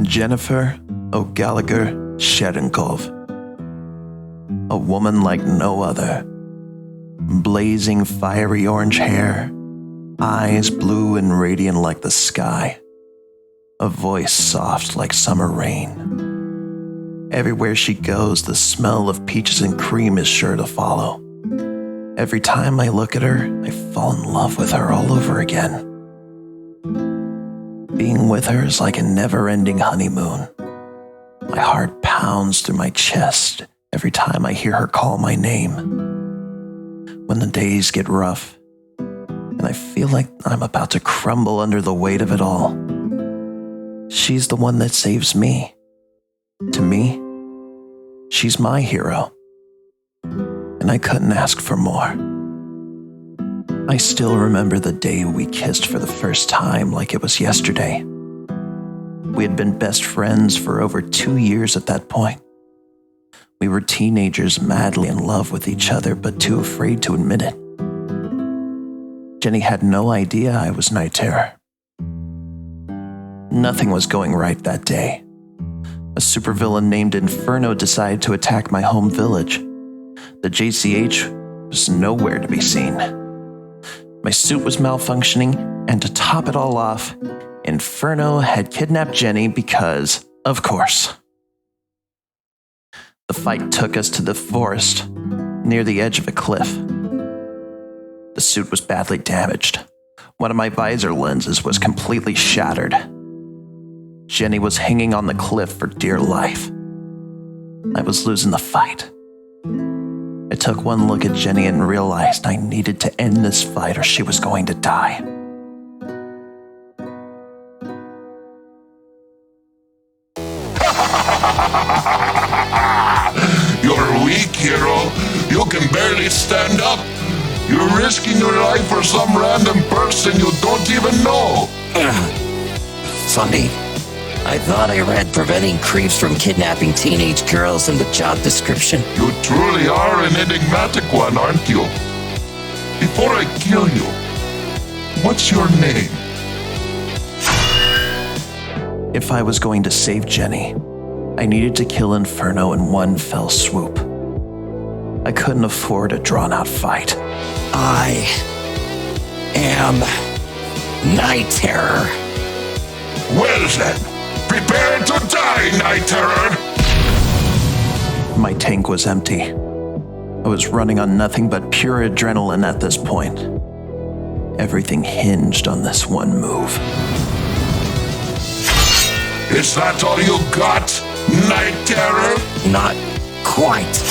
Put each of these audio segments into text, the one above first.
Jennifer O'Gallagher Sherenkov. A woman like no other. Blazing fiery orange hair, eyes blue and radiant like the sky. A voice soft like summer rain. Everywhere she goes, the smell of peaches and cream is sure to follow. Every time I look at her, I fall in love with her all over again. Being with her is like a never-ending honeymoon. My heart pounds through my chest every time I hear her call my name. When the days get rough, and I feel like I'm about to crumble under the weight of it all, she's the one that saves me. To me, she's my hero. And I couldn't ask for more. I still remember the day we kissed for the first time like it was yesterday. We had been best friends for over 2 years at that point. We were teenagers madly in love with each other, but too afraid to admit it. Jenny had no idea I was Night Terror. Nothing was going right that day. A supervillain named Inferno decided to attack my home village. The JCH was nowhere to be seen. My suit was malfunctioning, and to top it all off, Inferno had kidnapped Jenny because, of course. The fight took us to the forest, near the edge of a cliff. The suit was badly damaged. One of my visor lenses was completely shattered. Jenny was hanging on the cliff for dear life. I was losing the fight. I took one look at Jenny and realized I needed to end this fight or she was going to die. You're weak, hero. You can barely stand up. You're risking your life for some random person you don't even know. Funny. I thought I read preventing creeps from kidnapping teenage girls in the job description. You truly are an enigmatic one, aren't you? Before I kill you, what's your name? If I was going to save Jenny, I needed to kill Inferno in one fell swoop. I couldn't afford a drawn-out fight. I am Night Terror. Well then, prepare to die, Night Terror! My tank was empty. I was running on nothing but pure adrenaline at this point. Everything hinged on this one move. Is that all you got, Night Terror? Not quite.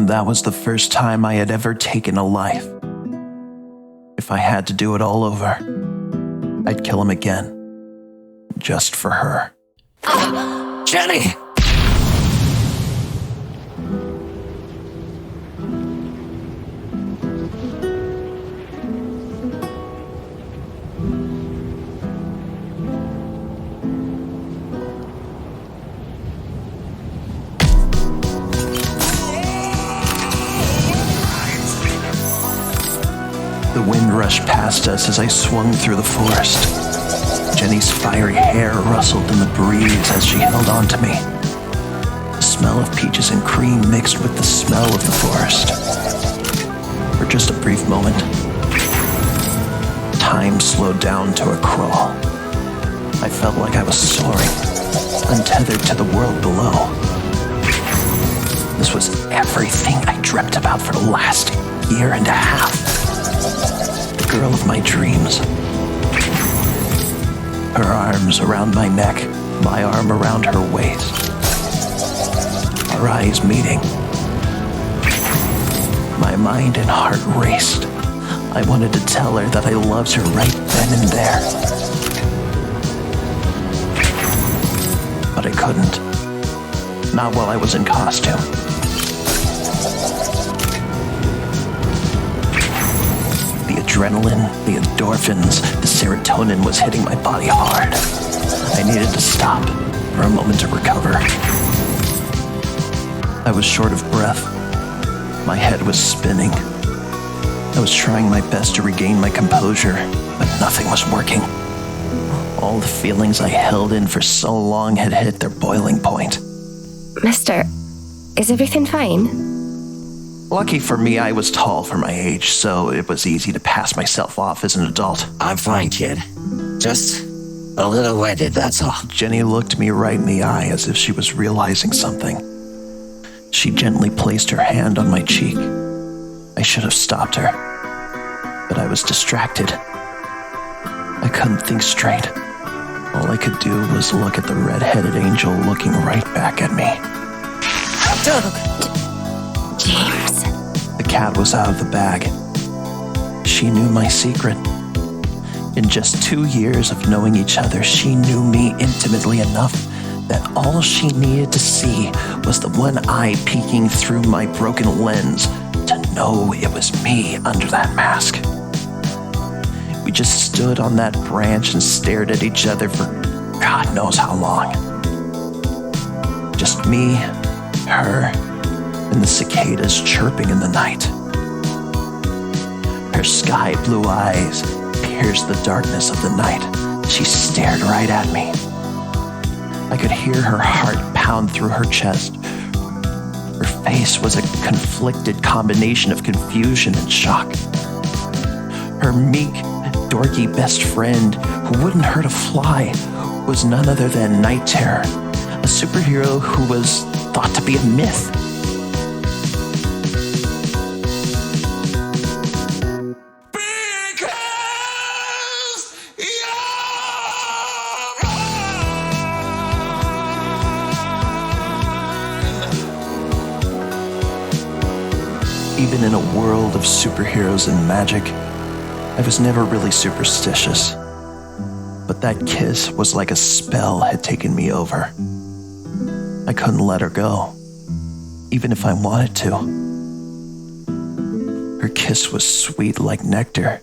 That was the first time I had ever taken a life. If I had to do it all over, I'd kill him again. Just for her. Jenny! The wind rushed past us as I swung through the forest. Jenny's fiery hair rustled in the breeze as she held on to me. The smell of peaches and cream mixed with the smell of the forest. For just a brief moment, time slowed down to a crawl. I felt like I was soaring, untethered to the world below. This was everything I dreamt about for the last year and a half. The girl of my dreams. Her arms around my neck, my arm around her waist. Our eyes meeting. My mind and heart raced. I wanted to tell her that I loved her right then and there. But I couldn't. Not while I was in costume. adrenaline, the endorphins, the serotonin was hitting my body hard. I needed to stop for a moment to recover. I was short of breath. My head was spinning. I was trying my best to regain my composure, but nothing was working. All the feelings I held in for so long had hit their boiling point. Mister, is everything fine? Lucky for me, I was tall for my age, so it was easy to pass myself off as an adult. I'm fine, kid. Just a little wetted, that's all. Jenny looked me right in the eye as if she was realizing something. She gently placed her hand on my cheek. I should have stopped her, but I was distracted. I couldn't think straight. All I could do was look at the red-headed angel looking right back at me. James. The cat was out of the bag. She knew my secret. In just 2 years of knowing each other, she knew me intimately enough that all she needed to see was the one eye peeking through my broken lens to know it was me under that mask. We just stood on that branch and stared at each other for God knows how long. Just me, her, and the cicadas chirping in the night. Her sky blue eyes pierced the darkness of the night. She stared right at me. I could hear her heart pound through her chest. Her face was a conflicted combination of confusion and shock. Her meek, dorky best friend, who wouldn't hurt a fly, was none other than Night Terror, a superhero who was thought to be a myth. Even in a world of superheroes and magic, I was never really superstitious. But that kiss was like a spell had taken me over. I couldn't let her go, even if I wanted to. Her kiss was sweet like nectar.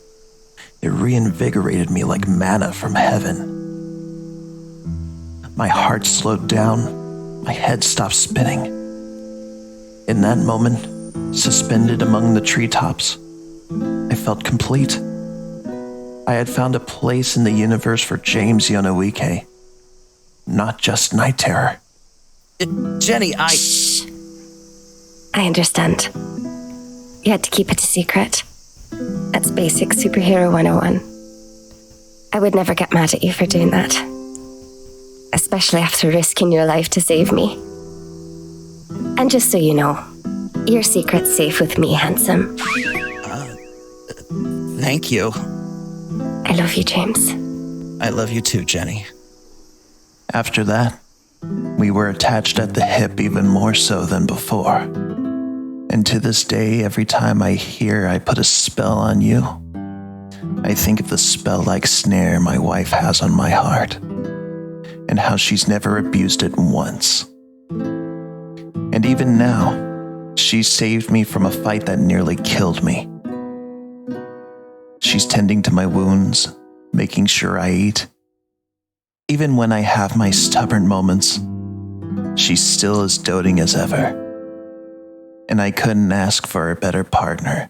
It reinvigorated me like manna from heaven. My heart slowed down. My head stopped spinning. In that moment, suspended among the treetops, I felt complete. I had found a place in the universe for James Yonoike, not just Night Terror. Jenny, Shh. I understand. You had to keep it a secret. That's basic superhero 101. I would never get mad at you for doing that. Especially after risking your life to save me. And just so you know, your secret's safe with me, handsome. Thank you. I love you, James. I love you too, Jenny. After that, we were attached at the hip even more so than before. And to this day, every time I hear I put a spell on you, I think of the spell-like snare my wife has on my heart, and how she's never abused it once. And even now, she saved me from a fight that nearly killed me. She's tending to my wounds, making sure I eat. Even when I have my stubborn moments, she's still as doting as ever. And I couldn't ask for a better partner.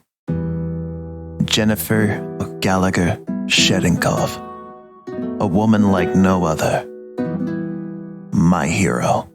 Jennifer Gallagher Shedinkov, a woman like no other. My hero.